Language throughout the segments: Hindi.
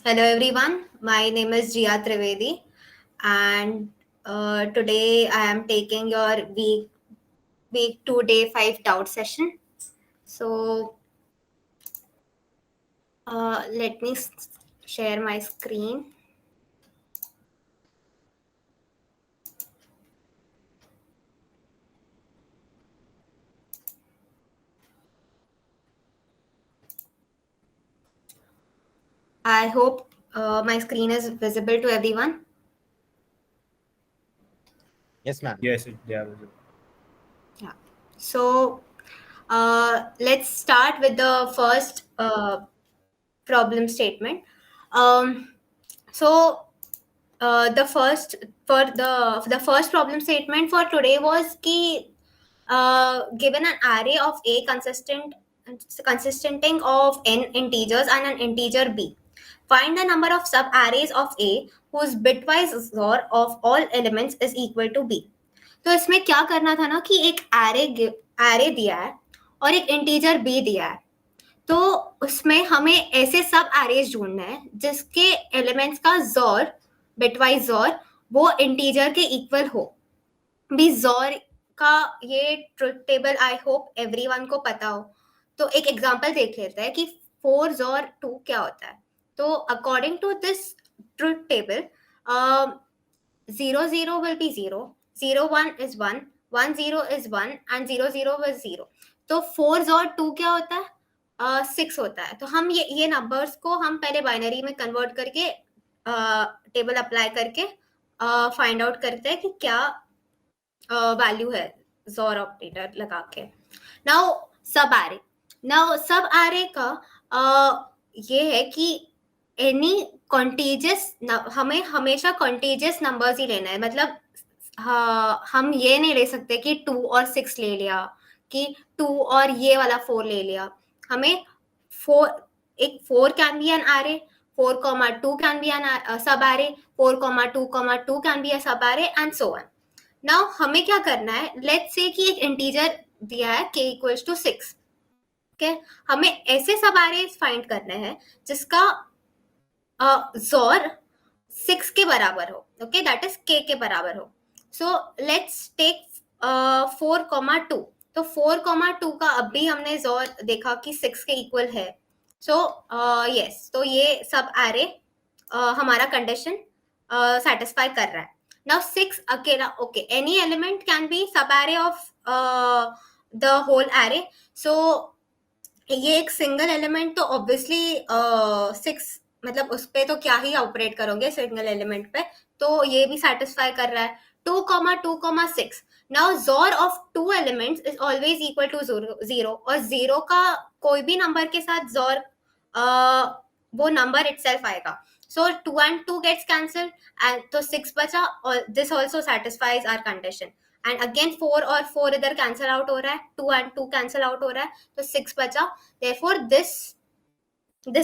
Hello everyone, my name is Jia Trivedi and today I am taking your week 2 day 5 doubt session. So let me share my screen. I hope my screen is visible to everyone. Yes, ma'am. Yes, they are visible. Yeah. So let's start with the first problem statement. Um, so the first for the first problem statement for today was ki given an array of a consisting of n integers and an integer b. Find the number of sub arrays of a whose bitwise XOR of all elements is equal to b. तो इसमें क्या करना था ना कि एक एरे दिया है और एक इंटीजर बी दिया है, तो उसमें हमें ऐसे सब एरेज ढूंढना है जिसके एलिमेंट्स का जोर बिटवाइज जोर वो इंटीजर के इक्वल हो. भी जोर का ये truth table I hope everyone को पता हो. तो एक एग्जांपल देख लेते हैं कि 4 जोर 2 क्या होता है. तो according to this truth table 0 0 will be 0, 0 1 is 1, 1 0 is 1 and 0 0 was 0. तो 4 जोर 2 क्या होता है? 6 होता है. तो हम ये नंबर्स को हम पहले बाइनरी में कन्वर्ट करके टेबल अप्लाई करके फाइंड आउट करते हैं कि क्या वैल्यू है जोर ऑपरेटर लगा के. नाउ सब एरे का ये है कि एनी कॉन्टीजियस हमें हमेशा कॉन्टीजियस नंबर्स ही लेना है. मतलब हम ये नहीं ले सकते कि 2 और 6 ले लिया कि 2 और ये वाला 4 ले लिया. हमें 4 can be an array, 4,2 can be an subarray, 4,2,2 can be a subarray and so on. Now हमें क्या करना है, लेट्स से कि एक इंटीजर दिया है k इक्वल्स टू 6. ओके, हमें ऐसे सब एरेज फाइंड करने हैं जिसका जोर 6 के बराबर हो. ओके, दैट इज k के बराबर हो. So let's take 4,2. तो 4,2 का अभी हमने जोर देखा कि 6 के इक्वल है. सो यस, तो ये सब एरे हमारा कंडीशन सेटिस्फाई कर रहा है. Now 6 अकेला, okay, any element can be sub array of the whole array. So ये एक सिंगल एलिमेंट तो ऑब्वियसली 6 मतलब उस पे तो क्या ही ऑपरेट करोगे सिंगल एलिमेंट पे, तो ये भी सेटिस्फाई कर रहा है. 2,2,6. Now XOR of 2 elements is always equal to 0 और 0 का कोई भी नंबर के साथ जोर वो नंबर इटसेल्फ आएगा. So 2 and 2 gets cancelled and तो 6 बचा और this also satisfies our condition. And again 4 और 4 इधर cancel out हो रहा है, 2 and 2 cancel out हो रहा है, तो 6 बचा. Therefore this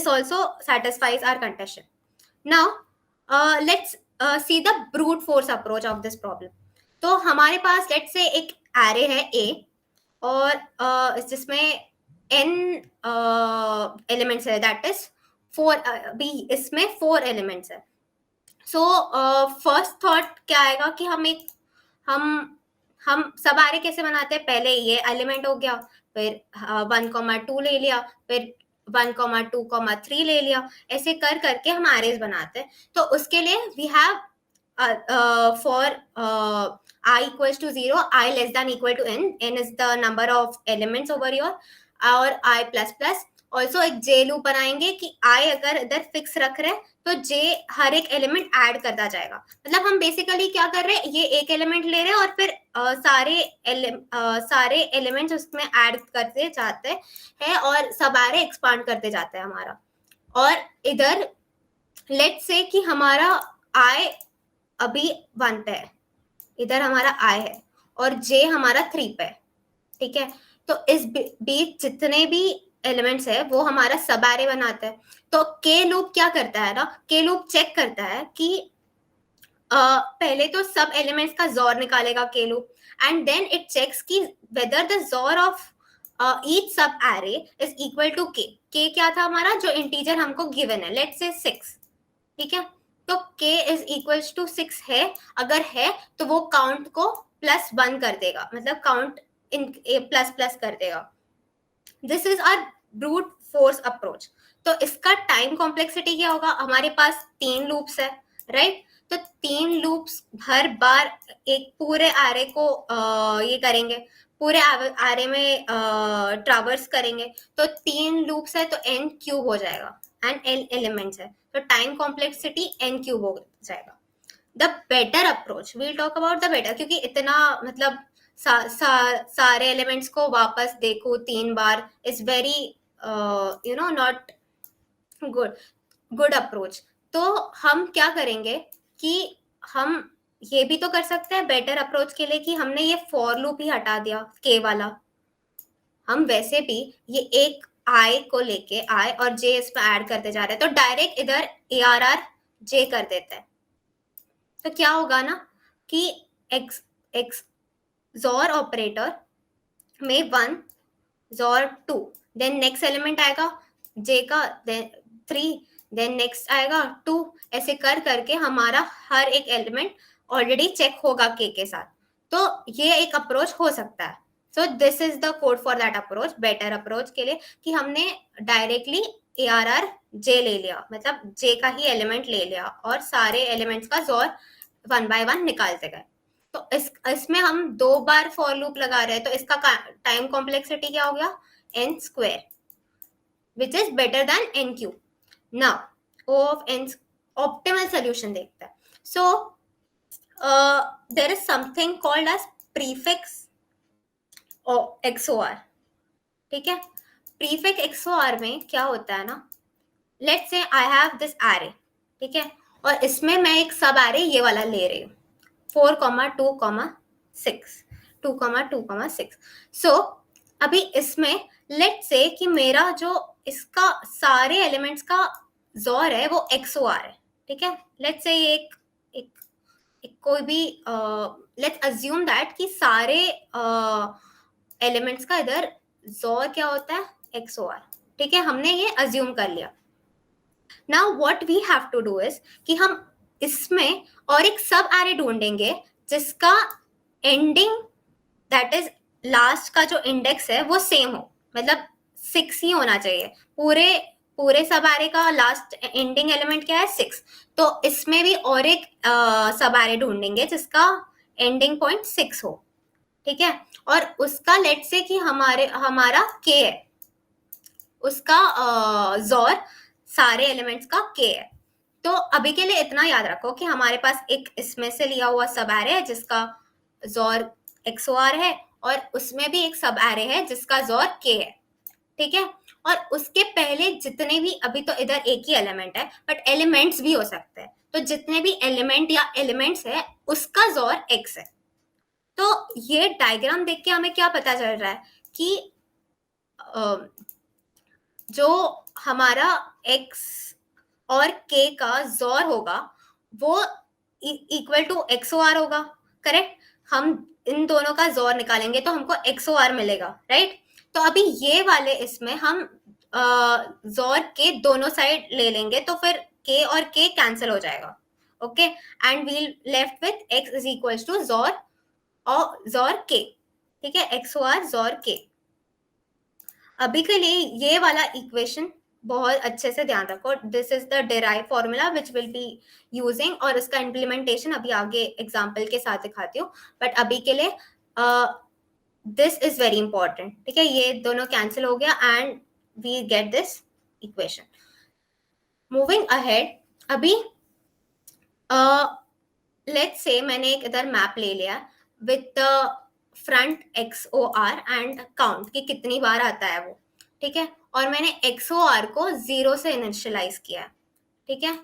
also satisfies our condition. Now let's see the brute force approach of this problem. तो हमारे पास let's say एक array है A और जिसमें n elements है, that is 4 B, इसमें 4 एलिमेंट्स है. सो फर्स्ट थॉट क्या आएगा कि हम सब एरे कैसे बनाते हैं. पहले ये एलिमेंट हो गया, फिर 1,2 ले लिया, फिर 1,2,3 ले लिया, ऐसे कर करके हम एरेज बनाते हैं. तो उसके लिए we have for I equals to 0, I less than equal to n is the number of elements over here, और I plus plus. ऑल्सो एक जे लूप बनाएंगे कि आई अगर इधर फिक्स रख रहे हैं तो जे हर एक एलिमेंट ऐड करता जाएगा. मतलब हम बेसिकली क्या कर रहे हैं, ये एक एलिमेंट ले रहे हैं और फिर सारे एलिमेंट्स उसमें ऐड करते जाते हैं और सब एरे एक्सपांड करते जाते हैं हमारा. और इधर लेट्स से कि हमारा आई अभी 1 पे है, इधर हमारा आई है और जे हमारा 3 पे है. ठीक है, तो इस बीच जितने भी एलिमेंट्स है वो हमारा सब एरे बनाता है. तो के लूप क्या करता है ना, के लूप चेक करता है कि पहले तो सब एलिमेंट्स का जोर निकालेगा के loop, and then it checks कि whether the XOR of each subarray is equal to K. K क्या था हमारा, जो इंटीजर हमको गिवन है, लेट्स से 6. ठीक है, तो k इज इक्वल्स टू 6 है, अगर है तो वो काउंट को +1 कर देगा, मतलब काउंट इन प्लस प्लस कर देगा। This is our brute force approach. तो इसका टाइम कॉम्प्लेक्सिटी क्या होगा, हमारे पास 3 लूप्स है, राइट? तो 3 लूप्स हर बार एक पूरे एरे को ये करेंगे, पूरे एरे में ट्रावर्स करेंगे, तो 3 लूप्स है तो n क्यूब हो जाएगा, एंड n एलिमेंट्स है तो टाइम कॉम्प्लेक्सिटी n क्यूब हो जाएगा। The better approach, we'll talk about the better, क्योंकि इतना मतलब सारे एलिमेंट्स को वापस देखो 3 बार is very not good good approach. तो हम क्या करेंगे कि हम ये भी तो कर सकते हैं बेटर अप्रोच के लिए कि हमने ये फॉर लूप ही हटा दिया के वाला, हम वैसे भी ये एक आई को लेके आई और जे इसमें ऐड करते जा रहे हैं, तो डायरेक्ट इधर ARR जे कर देते हैं। तो क्या होगा ना कि एक्स एक्स XOR ऑपरेटर में 1 XOR 2, देन नेक्स्ट एलिमेंट आएगा J का, देन 3, देन नेक्स्ट आएगा 2, ऐसे कर करके हमारा हर एक एलिमेंट ऑलरेडी चेक होगा के साथ। तो ये एक अप्रोच हो सकता है। So this is the code for that approach, better approach के लिए, कि हमने डायरेक्टली ARR J ले लिया, मतलब J का ही एलिमेंट ले लिया और सारे एलिमेंट्स का XOR 1 by 1 निकालते गए। तो इसमें हम 2 बार फॉर लूप लगा रहे हैं, तो इसका टाइम कॉम्प्लेक्सिटी क्या हो गया, n square, which is better than n cube. Now O of n optimal solution देखते हैं। So there is something called as prefix XOR, ठीक है? प्रीफिक्स XOR में क्या होता है ना, let's say I have this array, ठीक है, और इसमें मैं एक सब एरे ये वाला ले रही हूँ 4,2,6 2,2,6। सो अभी इसमें लेट से कि मेरा जो इसका सारे एलिमेंट्स का XOR है वो XOR है, ठीक है? लेट से एक, एक, एक कोई भी लेट्स अज्यूम दैट कि सारे एलिमेंट्स का इधर XOR क्या होता है, XOR, ठीक है? हमने ये अज्यूम कर लिया। Now what we have to do is कि हम इसमें और एक सब एरे ढूंढेंगे जिसका एंडिंग, दैट इज लास्ट का जो इंडेक्स है वो सेम हो, मतलब 6 ही होना चाहिए। पूरे पूरे सब एरे का लास्ट एंडिंग एलिमेंट क्या है, 6। तो इसमें भी और एक सब एरे ढूंढेंगे जिसका एंडिंग पॉइंट 6 हो, ठीक है? और उसका लेट से कि हमारा k है, उसका XOR सारे एलिमेंट्स का k है। तो अभी के लिए इतना याद रखो कि हमारे पास एक इसमें से लिया हुआ सब एरे है जिसका XOR XOR है, और उसमें भी एक सब एरे है जिसका XOR k है, ठीक है? और उसके पहले जितने भी, अभी तो इधर एक ही एलिमेंट है बट एलिमेंट्स भी हो सकते हैं, तो जितने भी एलिमेंट या एलिमेंट्स है उसका XOR x है। तो ये डायग्राम देख के हमें क्या पता चल रहा है कि जो हमारा x और k का XOR होगा वो इक्वल टू XOR होगा, करेक्ट? हम इन दोनों का XOR निकालेंगे तो हमको XOR मिलेगा, राइट? तो अभी ये वाले इसमें हम XOR के दोनों साइड ले लेंगे तो फिर k और k कैंसिल हो जाएगा, okay? And we'll left with x is equal to XOR और XOR k, ठीक है? XOR XOR k। अभी के लिए ये वाला इक्वेशन बहुत अच्छे से ध्यान रखो, this is the derive formula which will be using, और इसका इम्प्लीमेंटेशन अभी आगे एग्जाम्पल के साथ दिखाती हूँ, बट अभी के लिए दिस इज वेरी इंपॉर्टेंट, ठीक है? ये दोनों कैंसिल हो गया and we get this equation. Moving ahead, अभी लेट्स से मैंने एक इधर मैप ले लिया with the front XOR and count कि कितनी बार आता है वो, ठीक है? और मैंने XOR को 0 से इनिशियलाइज किया, ठीक है,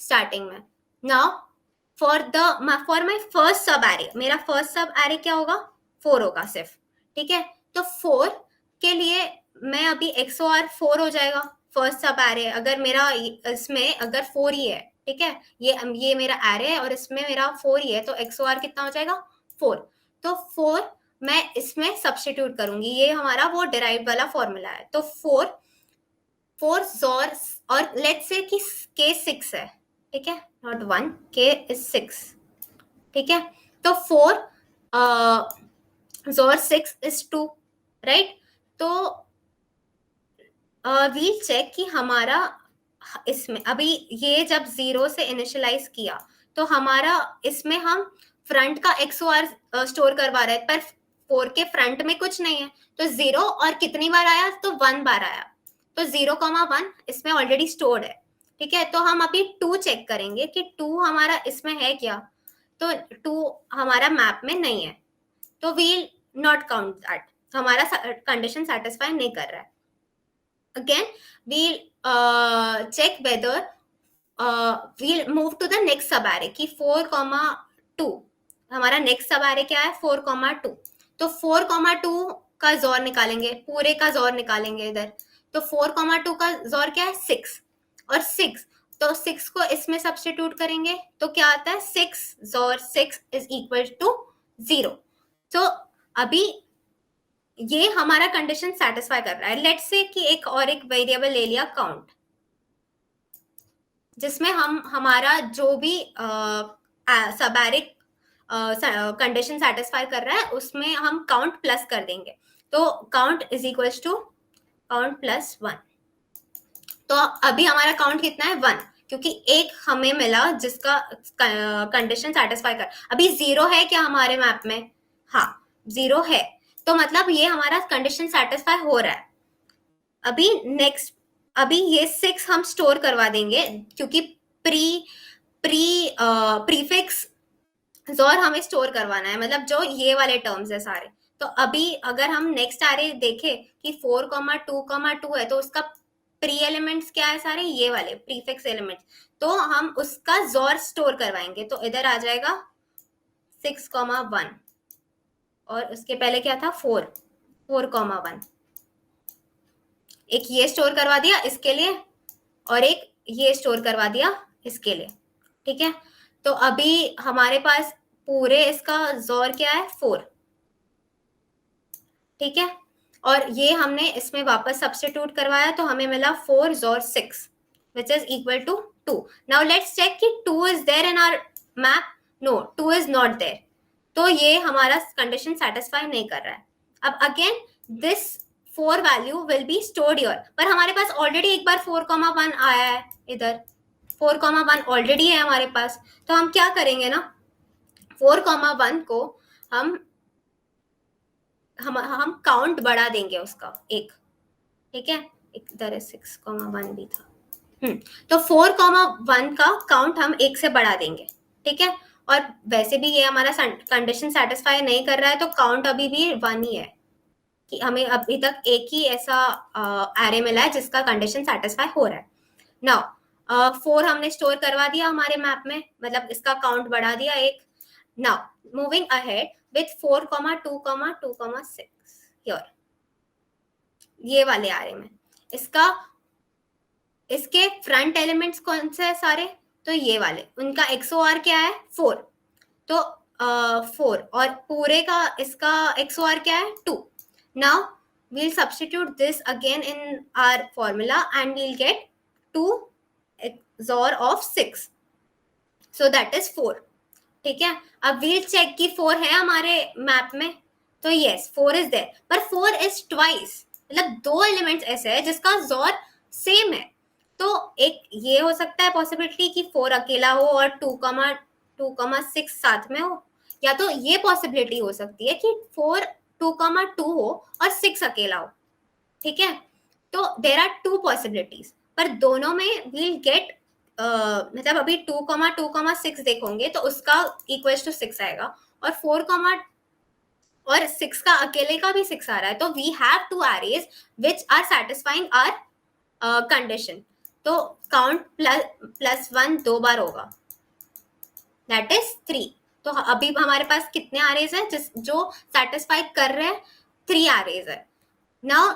स्टार्टिंग में। नाउ फॉर माय फर्स्ट सब एरे, मेरा फर्स्ट सब एरे क्या होगा, 4 होगा सिर्फ, ठीक है? तो 4 के लिए मैं अभी XOR 4 हो जाएगा फर्स्ट सब एरे, अगर मेरा इसमें अगर 4 ही है, ठीक है? ये मेरा एरे है और इसमें मेरा 4 ही है, तो XOR कितना हो जाएगा, 4। तो 4 मैं इसमें सब्स्टिट्यूट करूंगी, ये हमारा वो डिराइव वाला फॉर्मूला है। तो 4 XOR, और लेट्स से कि k 6 है, ठीक है, नॉट 1, k is 6, ठीक है। तो 4 जोर 6 is 2, राइट। तो वील चेक कि हमारा इसमें अभी ये जब 0 से इनिशियलाइज किया तो हमारा इसमें हम फ्रंट का XOR स्टोर करवा रहे हैं, पर 4 के फ्रंट में कुछ नहीं है, तो 0 और कितनी बार आया, तो 1 बार आया, तो 0,1 इसमें ऑलरेडी स्टोर्ड है, ठीक है। तो हम अभी 2 चेक करेंगे कि 2 हमारा इसमें है क्या, तो 2 हमारा मैप में नहीं है, तो वील नॉट काउंट दैट, हमारा कंडीशन सेटिस्फाई नहीं कर रहा है। Again, we'll check whether we'll move to the next sub array कि 4,2 हमारा नेक्स्ट सब array क्या है, 4,2, तो 4,2 का जोर निकालेंगे, पूरे का जोर निकालेंगे इधर, तो 4,2 का जोर क्या है, 6, और 6, तो 6 को इसमें सब्स्टिट्यूट करेंगे तो क्या आता है, 6 जोर 6 इज इक्वल टू 0। तो अभी ये हमारा कंडीशन सेटिस्फाई कर रहा है। लेट्स से कि एक और एक वेरिएबल ले लिया काउंट, जिसमें हम हमारा जो भी सब एरे कंडीशन सेटिस्फाई कर रहा है उसमें हम काउंट प्लस कर देंगे, तो count is equal to count plus 1। तो अभी हमारा काउंट कितना है, 1, क्योंकि एक हमें मिला जिसका कंडीशन सेटिस्फाई कर। अभी 0 है क्या हमारे मैप में, हाँ 0 है, तो मतलब ये हमारा कंडीशन सेटिस्फाई हो रहा है। अभी नेक्स्ट, अभी ये 6 हम स्टोर करवा देंगे, क्योंकि प्रीफिक्स जोर हमें स्टोर करवाना है, मतलब जो ये वाले टर्म्स है सारे। तो अभी अगर हम नेक्स्ट आरे देखें कि 4,2,2 है, तो उसका प्री एलिमेंट्स क्या है, सारे ये वाले प्रीफिक्स एलिमेंट्स, तो हम उसका जोर स्टोर करवाएंगे, तो इधर आ जाएगा 6,1, और उसके पहले क्या था, 4,1, एक ये स्टोर करवा दिया इसके लिए, और एक ये स्टोर करवा दिया इसके लिए, ठीक है। तो अभी हमारे पास पूरे इसका जोर क्या है, 4, ठीक है, और ये हमने इसमें वापस सब्स्टिट्यूट करवाया तो हमें मिला 4 XOR 6 which is equal to 2। Now let's check कि 2 is there in our map, no 2 is not there, तो ये हमारा कंडीशन सेटिस्फाई नहीं कर रहा है। अब again this 4 value will be stored here, पर हमारे पास ऑलरेडी एक बार 4,1 आया है, इधर 4,1 ऑलरेडी है हमारे पास, तो हम क्या करेंगे ना, 4,1 को हम काउंट बढ़ा देंगे उसका एक, ठीक है, इधर 6,1 भी था, तो 4,1 का काउंट हम एक से बढ़ा देंगे, ठीक है। और वैसे भी ये हमारा कंडीशन सेटिस्फाई नहीं कर रहा है, तो काउंट अभी भी 1 ही है, कि हमें अभी तक एक ही ऐसा एरे मिला है जिसका कंडीशन सेटिस्फाई हो रहा है। नाउ 4 हमने स्टोर करवा दिया हमारे मैप में, मतलब इसका काउंट बढ़ा दिया एक। Now moving ahead with 4,2,2,6 here, ये वाले एरे में इसका, इसके फ्रंट एलिमेंट्स कौन से है सारे, तो ये वाले, उनका XOR क्या है, 4, तो 4, और पूरे का इसका XOR क्या है, 2। Now we'll substitute this again in our formula and we'll get 2 XOR of 6, so that is 4, ठीक है। अब we'll check कि 4 है हमारे मैप में, तो yes 4 is there, पर 4 is twice, मतलब 2 एलिमेंट्स ऐसे है जिसका जोर सेम है, तो एक ये हो सकता है पॉसिबिलिटी कि 4 अकेला हो और 2,6 साथ में हो, या तो ये पॉसिबिलिटी हो सकती है कि 4 2,2 हो और 6 अकेला हो, ठीक है। तो देर आर 2 पॉसिबिलिटीज, पर दोनों में वील गेट मतलब अभी 2,2,6 देखोगे तो उसका इक्वल टू 6 आएगा, और 4, और 6 का अकेले का भी 6 आ रहा है, तो we have 2 arrays which are satisfying our condition, तो काउंट प्लस 1 2 बार होगा, दैट इज 3। तो अभी हमारे पास कितने एरेज हैं जो सेटिस्फाई कर रहे हैं, 3 एरेज है। नाउ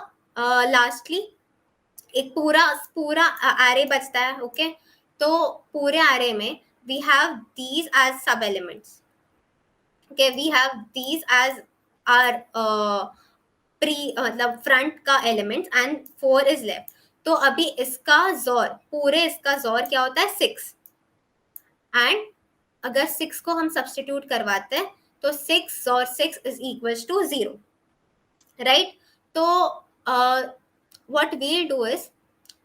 लास्टली एक पूरा एरे बचता है, ओके, तो पूरे एरे में वी हैव दीज एज सब elements, okay, we have these as are मतलब फ्रंट का एलिमेंट्स एंड 4 इज लेफ्ट, तो अभी इसका जोर, पूरे इसका जोर क्या होता है, 6, एंड अगर 6 को हम सब्सटीट्यूट करवाते हैं तो 6 और 6 इज इक्वल्स टू 0, राइट? तो what we'll do is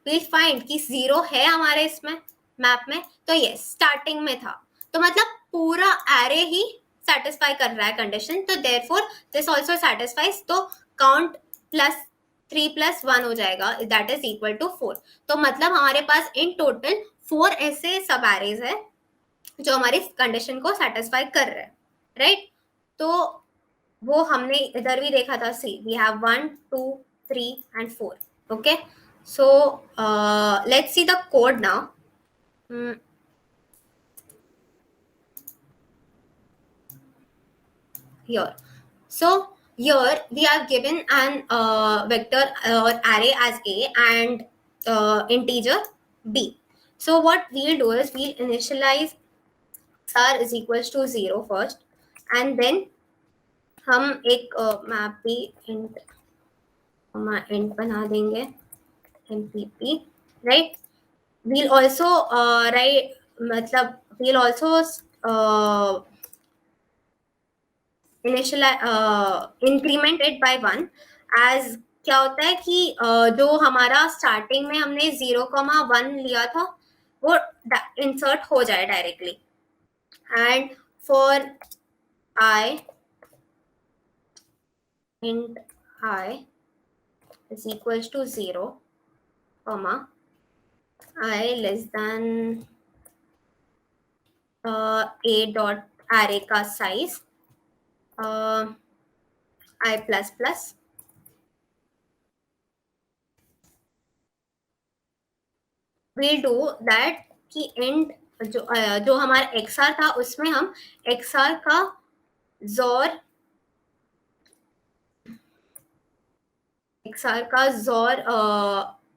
we'll find कि 0 है हमारे इसमें मैप में, तो यस स्टार्टिंग में था, तो मतलब पूरा एरे ही सेटिस्फाई कर रहा है कंडीशन, तो देयरफॉर दिस आल्सो सेटिस्फाइज, तो काउंट प्लस 3 प्लस 1 हो जाएगा, दैट इज इक्वल टू 4। तो मतलब हमारे पास इन टोटल 4 ऐसे सब एरेज है जो हमारी कंडीशन को सेटिस्फाई कर रहे हैं, राइट? तो वो हमने इधर भी देखा था, सी we have 1 2 3 and 4, okay? So let's see the code now. Here, so here we are given an vector or array as a and integer b. So what we'll do is we'll initialize star is equals to 0 first, and then हम एक मैप भी int बना देंगे mpp, right? We'll also write, मतलब we'll also initial increment it by 1, as क्या होता है कि जो हमारा स्टार्टिंग में हमने 0,1 लिया था वो इंसर्ट हो जाए directly, and for i int i is equals to 0, comma I less than a dot array का size i plus plus, we'll do that कि int जो हमारा xr था उसमें हम xr का जोर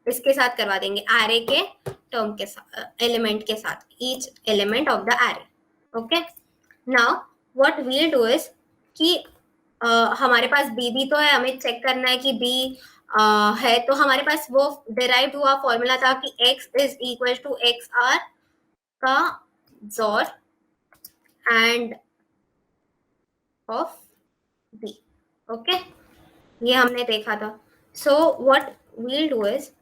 इसके साथ करवा देंगे, एरे के टर्म के साथ, एलिमेंट के साथ, each element of the array, okay? Now what we'll do is कि हमारे पास बी भी तो है, हमें चेक करना है कि बी है, तो हमारे पास वो डिराइव्ड हुआ फॉर्मूला था कि x is equal to x R का XOR end of B, okay? ये हमने देखा था। So what we'll do is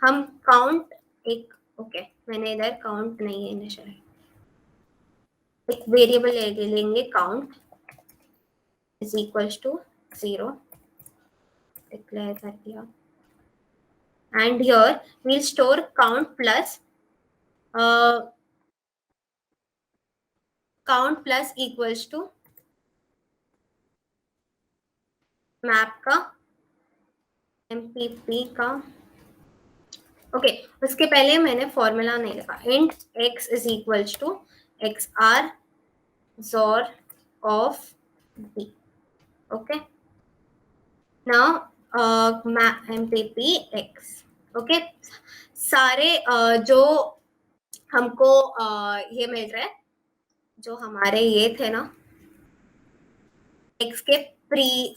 हम काउंट एक, ओके मैंने इधर काउंट नहीं है इनिशियल, एक वेरिएबल ले लेंगे count is equals to 0, declare कर दिया, and here we'll store count plus equals to map का mpp का, ओके उसके पहले मैंने फॉर्मूला नहीं लिखा, int x is equals to x or xor of b, okay? Now mpp x, okay? सारे जो हमको ये मिल रहा है, जो हमारे ये थे ना x के प्री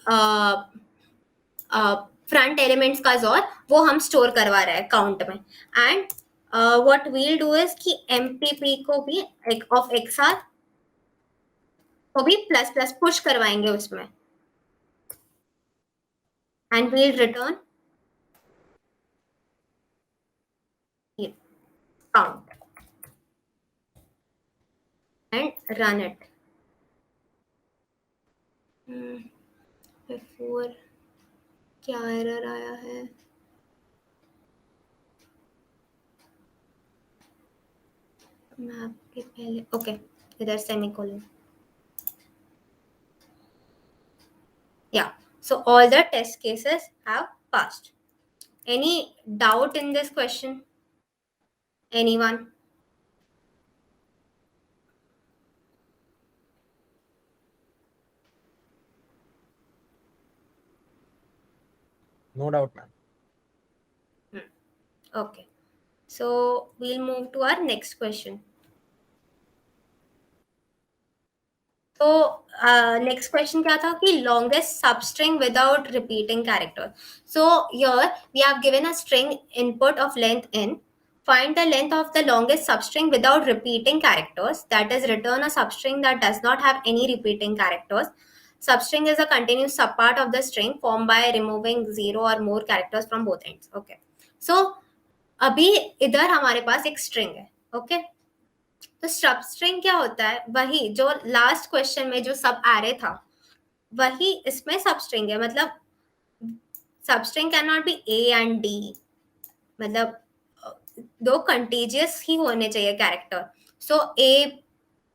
फ्रंट एलिमेंट्स का जोर, वो हम स्टोर करवा रहे हैं काउंट में, and what we'll do is कि mpp को भी ऑफ xr को भी प्लस प्लस पुश करवाएंगे उसमें, and we'll return count and run it. Before क्या एरर आया है? मैप के पहले, ओके इधर semicolon, yeah, so all the test cases have passed. Any doubt in this question? Anyone? No doubt, ma'am. Okay, so we'll move to our next question. तो नेक्स्ट क्वेश्चन क्या था कि longest substring without repeating character. So here we have given a string input of length n, find the length of the longest substring without repeating characters, that is return a substring that does not have any repeating characters. Substring is a continuous subpart of the string formed by removing 0 or more characters from both ends. Okay, so अभी इधर हमारे पास एक स्ट्रिंग है. ओके, तो सब स्ट्रिंग क्या होता है, वही जो लास्ट क्वेश्चन में जो सब एरे था वही इसमें सब स्ट्रिंग है. मतलब सब string can not be A and D, मतलब दो कंटीजियस ही होने चाहिए character. So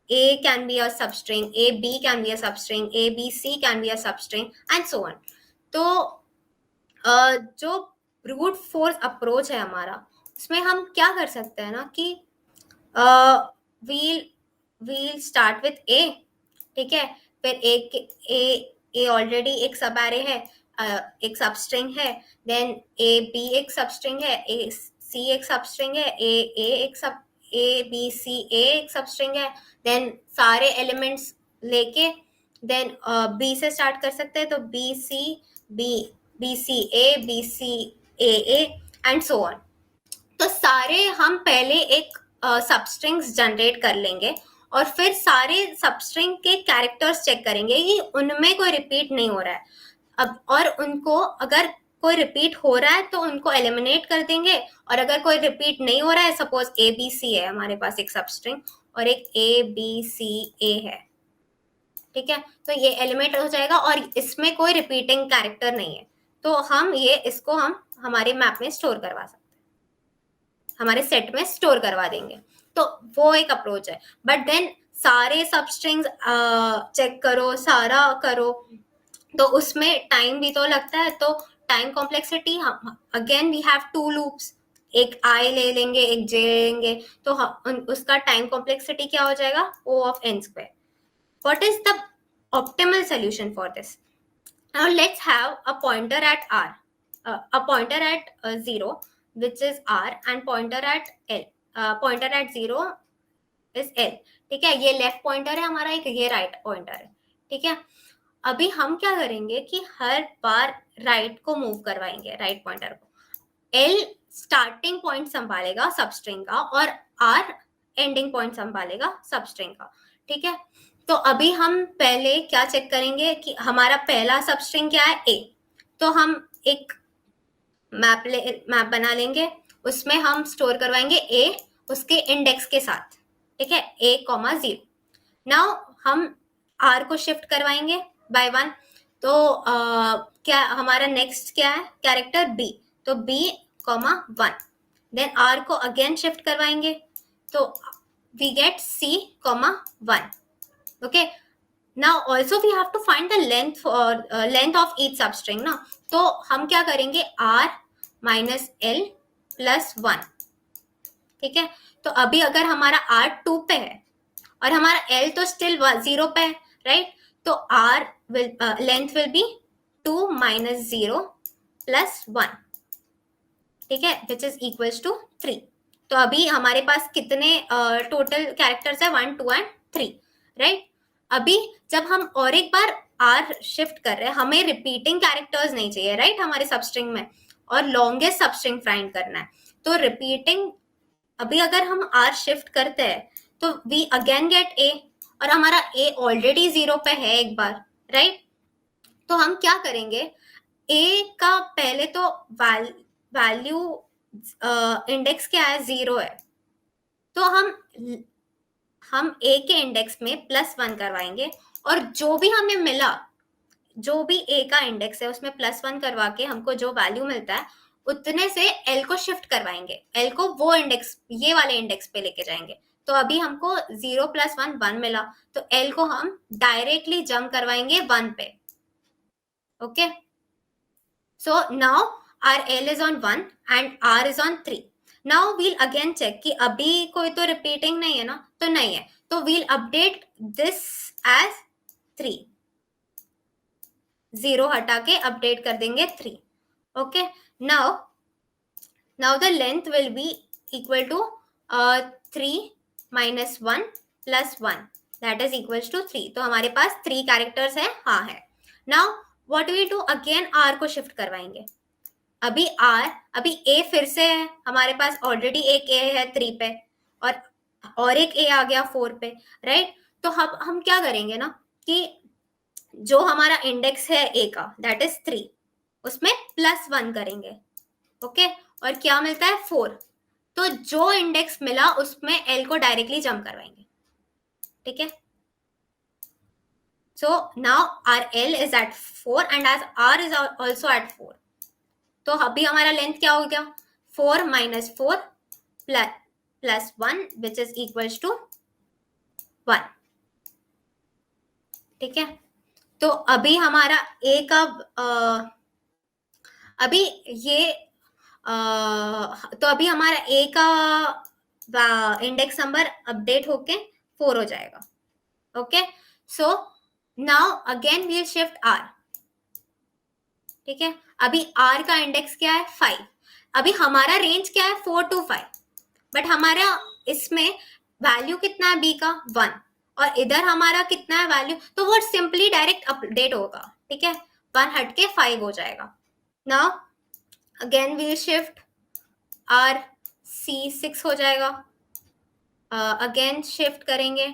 A can be a substring, A B can be a substring, A B C can be a substring, and so on. तो जो ब्रूट फोर्स अप्रोच है हमारा, उसमें हम क्या कर सकते हैं ना कि we'll start with A, ठीक है, फिर A ऑलरेडी एक सब एरे है, एक सबस्ट्रिंग है, देन A B एक सबस्ट्रिंग है, A C एक सबस्ट्रिंग है, A B C A एक सबस्ट्रिंग है, देन सारे एलिमेंट्स लेके देन B से स्टार्ट कर सकते हैं, तो B C A and so on. तो सारे हम पहले एक सबस्ट्रिंग्स जनरेट कर लेंगे और फिर सारे सबस्ट्रिंग के कैरेक्टर्स चेक करेंगे कि उनमें कोई रिपीट नहीं हो रहा है. अब और उनको अगर कोई रिपीट हो रहा है तो उनको एलिमिनेट कर देंगे, और अगर कोई रिपीट नहीं हो रहा है, सपोज ए बी सी है हमारे पास एक सबस्ट्रिंग और एक ए बी सी ए है, ठीक है, तो ये एलिमिनेट हो जाएगा और इसमें कोई रिपीटिंग कैरेक्टर नहीं है, तो हम इसको हम हमारे मैप में स्टोर करवा सकते हैं, हमारे सेट में स्टोर करवा देंगे. तो वो एक अप्रोच है. बट देन सारे सबस्ट्रिंग्स चेक करो, सारा करो, तो उसमें टाइम भी तो लगता है. तो time complexity, again we have two loops, एक आई ले लेंगे, एक जे लेंगे, तो उसका टाइम कॉम्प्लेक्सिटी क्या हो जाएगा, O of n square. What is the optimal solution for this? Now let's have a pointer at r, a pointer at 0 which is r, and pointer at l. Pointer at 0 is l, ठीक है, ये लेफ्ट पॉइंटर है हमारा एक, ये राइट पॉइंटर है, ठीक है. अभी हम क्या करेंगे कि हर बार राइट को मूव करवाएंगे, राइट पॉइंटर को. l स्टार्टिंग पॉइंट संभालेगा सबस्ट्रिंग का और r एंडिंग पॉइंट संभालेगा सबस्ट्रिंग का, ठीक है. तो अभी हम पहले क्या चेक करेंगे कि हमारा पहला सबस्ट्रिंग क्या है, a. तो हम एक मैप बना लेंगे, उसमें हम स्टोर करवाएंगे a उसके इंडेक्स के साथ, ठीक है, A, 0. नाउ हम r को शिफ्ट करवाएंगे बाय 1, तो क्या हमारा नेक्स्ट क्या है, कैरेक्टर b, तो B, 1. देन r को अगेन शिफ्ट करवाएंगे, तो we get C, 1. okay, now also we have to find the length of each substring ना. तो हम क्या करेंगे, r minus l plus 1, ठीक है. तो अभी अगर हमारा r 2 पे है और हमारा l तो स्टिल 0 पे है, राइट, तो r length will be 2 minus 0 plus 1, ठीक है, विच इज इक्वल्स टू 3. तो अभी हमारे पास कितने टोटल कैरेक्टर्स है, 1 2 and 3, राइट. अभी जब हम और एक बार r शिफ्ट कर रहे हैं, हमें रिपीटिंग कैरेक्टर्स नहीं चाहिए, राइट, हमारे सबस्ट्रिंग में, और लॉन्गेस्ट सबस्ट्रिंग फाइंड करना है. तो रिपीटिंग, अभी अगर हम r शिफ्ट करते हैं तो वी अगेन गेट a, और हमारा a ऑलरेडी 0 पे है एक बार, राइट. तो हम क्या करेंगे, a का पहले तो वैल्यू इंडेक्स क्या है, 0 है, तो हम a के इंडेक्स में +1 करवाएंगे, और जो भी हमें मिला, जो भी a का इंडेक्स है उसमें +1 करवा के हमको जो वैल्यू मिलता है उतने से l को शिफ्ट करवाएंगे, l को वो इंडेक्स, ये वाले इंडेक्स पे लेके जाएंगे. तो अभी हमको 0 + 1 1 मिला, तो l को हम डायरेक्टली जंप करवाएंगे 1 पे. Okay, so now our l is on 1 and r is on 3. now we'll again check कि अभी कोई तो रिपीटिंग नहीं है ना, तो नहीं है, तो we'll update this as 3, 0 हटा के अपडेट कर देंगे 3. Okay, now the length will be equal to 3 minus 1 plus 1, that is equals to 3. तो हमारे पास 3 कैरेक्टर्स है, हाँ है. now what we do, again r को शिफ्ट करवाएंगे, अभी a फिर से है हमारे पास, ऑलरेडी एक a है 3 पे, और एक a आ गया 4 पे, राइट। तो हम क्या करेंगे ना कि जो हमारा इंडेक्स है a का, दैट इज 3, उसमें +1 करेंगे, ओके। और क्या मिलता है 4, तो जो इंडेक्स मिला उसमें l को डायरेक्टली जंप करवाएंगे, ठीक है। So now our L is at 4 and as R is also at 4. तो अभी हमारा लेंथ क्या हो गया, 4 minus 4 plus 1 which is equals to 1, ठीक है। तो अभी हमारा A का अभी ये तो अभी हमारा A का इंडेक्स नंबर अपडेट होके 4 हो जाएगा, okay. So now again we'll shift R, ठीक है। अभी R का इंडेक्स क्या है 5, अभी हमारा रेंज क्या है 4 to 5, बट हमारा इसमें वैल्यू कितना है B का 1, और इधर हमारा कितना है वैल्यू, तो वो सिंपली डायरेक्ट अपडेट होगा, ठीक है। 1 हट के 5 हो जाएगा। Now again we'll shift R, C 6 हो जाएगा, अगेन शिफ्ट करेंगे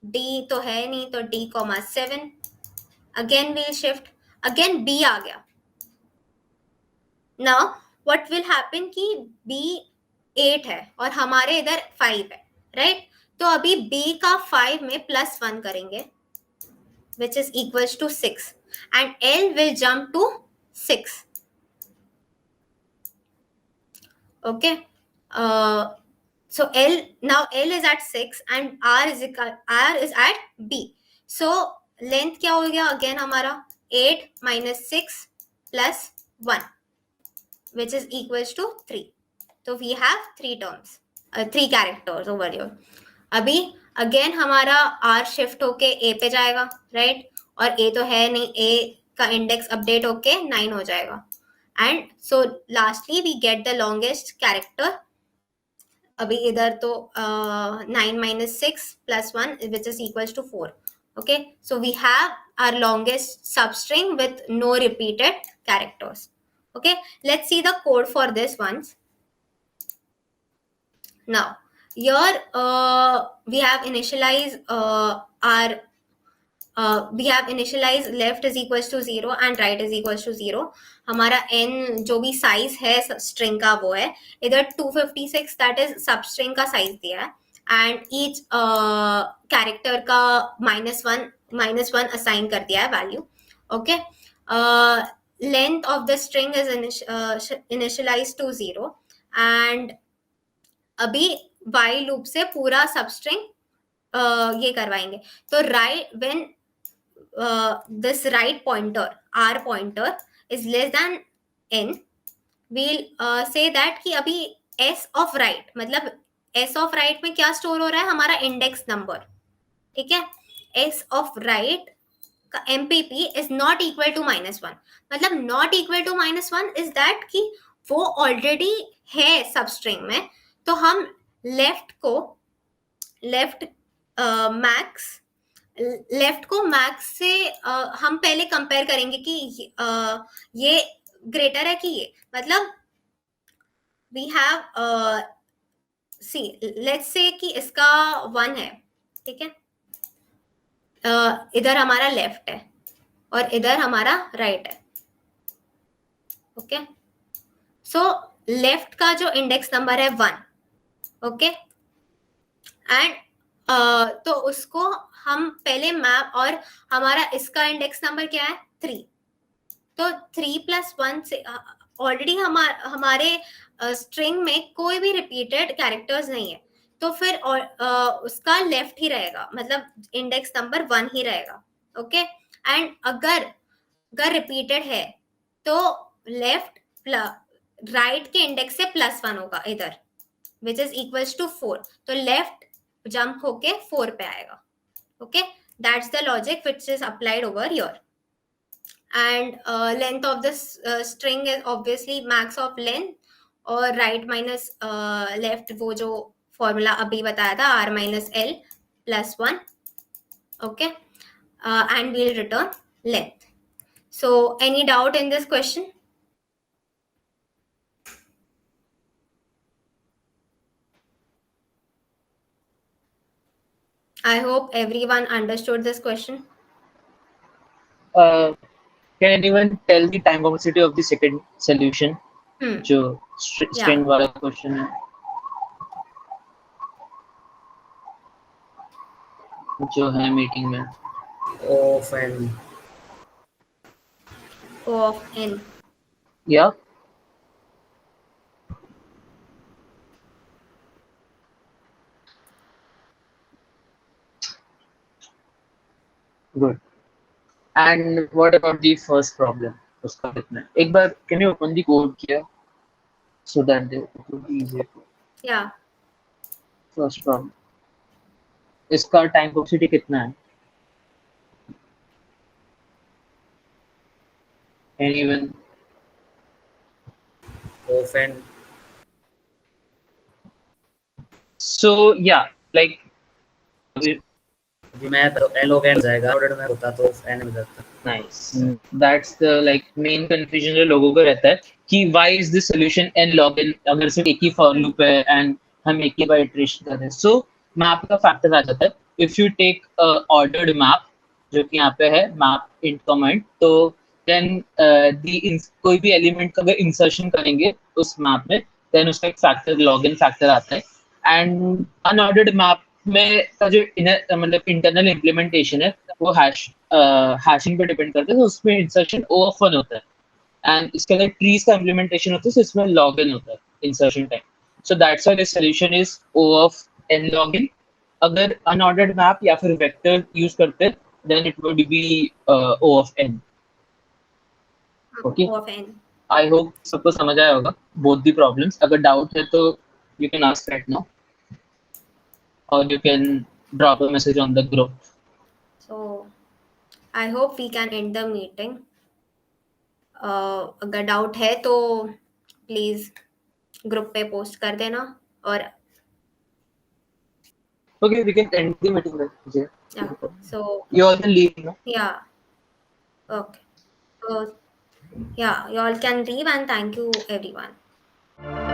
D तो है नहीं, तो D, 7, again we'll shift, again B आ गया। नाउ व्हाट विल हैपन कि B 8 है और हमारे इधर 5 है, राइट। तो अभी B का 5 में +1 करेंगे which is equals to 6 and L will jump to 6, okay. So L is at 6 and R is at B. So length क्या हो गया अगेन हमारा 8 minus 6 plus 1 which is equals to 3. So we have 3 terms, 3 characters over here. अभी अगेन हमारा R शिफ्ट होके A पे जाएगा, राइट। और A तो है नहीं, A का इंडेक्स अपडेट होके 9 हो जाएगा, and so lastly we get the longest character. अभी इधर तो 9 minus 6 plus 1 which is equals to 4, okay. So we have our longest substring with no repeated characters, okay. Let's see the code for this once. Now here we have initialized we have initialized left is equals to 0 and right is equals to 0. हमारा n जो भी साइज है स्ट्रिंग का वो है, इधर 256 दैट इज सब स्ट्रिंग का साइज दिया है, एंड ईच कैरेक्टर का -1 असाइन कर दिया है value, okay. Length of the string is initialize to 0 and अभी वाइल लूप से पूरा सबस्ट्रिंग ये करवाएंगे। तो right when this right pointer R pointer is less than n, we'll say that कि अभी s of right, मतलब s of right में क्या स्टोर हो रहा है हमारा इंडेक्स नंबर, ठीक है। s of right का MPP is not equal to -1, मतलब not equal to -1 is that कि वो ऑलरेडी है सबस्ट्रिंग में, तो हम लेफ्ट को मैक्स से हम पहले कंपेयर करेंगे कि ये ग्रेटर है कि ये, मतलब we have see let's say कि इसका 1 है, ठीक है। इधर हमारा लेफ्ट है और इधर हमारा राइट है, ओके। सो लेफ्ट का जो इंडेक्स नंबर है 1, ओके, एंड तो उसको हम पहले मैप, और हमारा इसका इंडेक्स नंबर क्या है 3, तो 3 + 1 से ऑलरेडी हमारे स्ट्रिंग में कोई भी रिपीटेड कैरेक्टर्स नहीं है, तो फिर उसका लेफ्ट ही रहेगा, मतलब इंडेक्स नंबर 1 ही रहेगा, ओके। एंड अगर रिपीटेड है तो लेफ्ट राइट के इंडेक्स से +1 होगा इधर, विच इज इक्वल्स टू 4, तो लेफ्ट जंप होके 4 पे आएगा, okay. That's the logic which is applied over here. And length of this string is obviously max of length और right minus left, वो जो फॉर्मूला अभी बताया था r minus l plus 1, okay. And we'll return length. So any doubt in this question? I hope everyone understood this question. Uh, can anyone tell the time complexity of the second solution? जो Yeah. string वाला question है, जो है मीटिंग में. of n. O of n. Yeah. Good. And what about the first problem? उसका कितना है? एक बार can you open the code here so that it would be easier. Yeah. First problem. इसका time complexity कितना है? Anyone? Of n. So yeah, like अभी मैं तो n log n जाएगा, ordered में होता तो of n में जाता. nice. That's the like main confusion जो लोगों को रहता है कि why is this solution n log n अगर सिर्फ एक ही for loop है and हम एक ही बार iteration कर रहे हैं. So map का factor आ जाता है. If you take a ordered map जो कि यहाँ पे है map int comment, तो then कोई भी element का अगर insertion करेंगे उस map में then उसका एक factor log n factor आता है. And unordered map में का जो मतलब इंटरनल इम्प्लीमेंटेशन है वो हैशिंग पे डिपेंड करता है, तो उसमें इंसर्शन ओ ऑफ वन होता है एंड इसके अंदर ट्रीज का इम्प्लीमेंटेशन होता है, तो इसमें लॉग इन होता है insertion time. So that's why this solution is O of n log n. अगर अनऑर्डर्ड मैप या फिर वेक्टर यूज करते हैं then it would be O of n. Okay, O of n. I hope सबको समझ आया होगा बोथ द प्रॉब्लम्स. अगर डाउट है तो you can ask right now or you can drop a message on the group. So I hope we can end the meeting. अगर डाउट है तो प्लीज ग्रुप पे पोस्ट कर देना. और Okay, we can end the meeting then. Yeah. yeah, so You all can leave now. yeah, okay, so yeah, you all can leave and thank you everyone.